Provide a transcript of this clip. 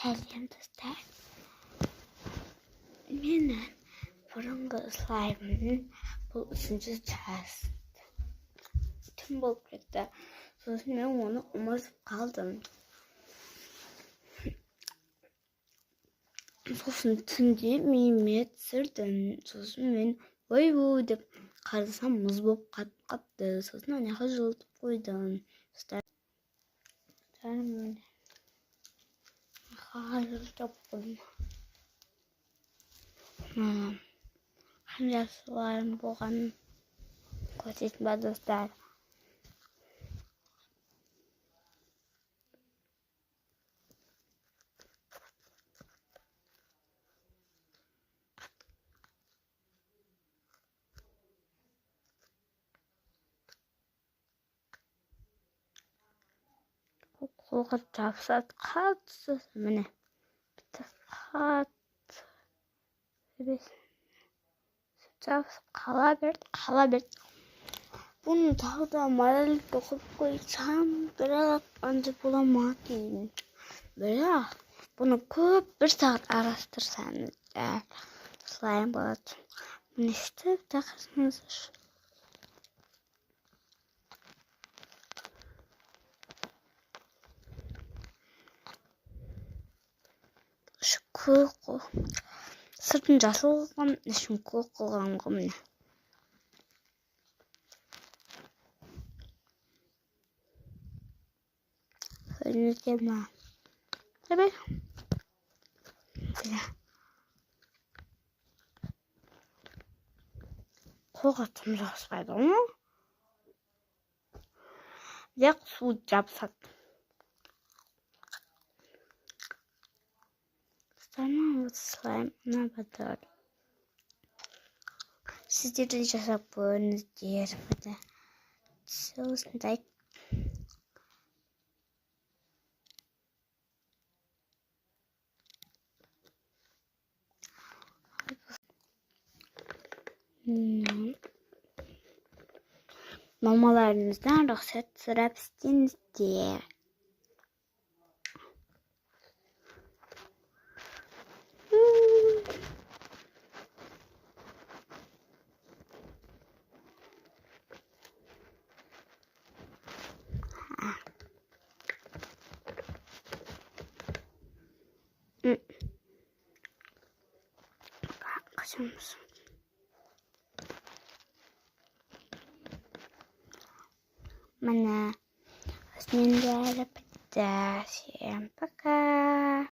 Салям тустай. Миний бүрэнг слайм бұл үшінші часть. Тüm бұл кетті. Сосын мен оны ұмытып қалдым. Сосын түнде миіме түсірдім. Сосын мен ой деп қарасам мұз болып қатып қапты. Сосын аяққа жылытып қойдым. Мен жылытып қойдым. Қандай суарым болғанын көрсетейін ба достар. Қолға жапсат қатсы міне. Қат. Жапсып қала берді. Бұны тағы да мораль оқып қойсам, бірақ анды боламады деймін. Бірақ бұны көп бір сағат арастырсаңыз, слайм болады. Мұны істеп тақырсыңыздар. Көк сыртын жасыл қылған, ішін көк қылған міне. Көрінуде ма? Әбе? Қолға тым жақспайды оны. Бірақ су жапсат. Sana slime ne kadar? Sizler de жасап көріңіздер. Осындай. Mamalarınızdan ruhsat sırap isteyinizdir. Kaçırmışsın. Mana, осьминога, всем пока.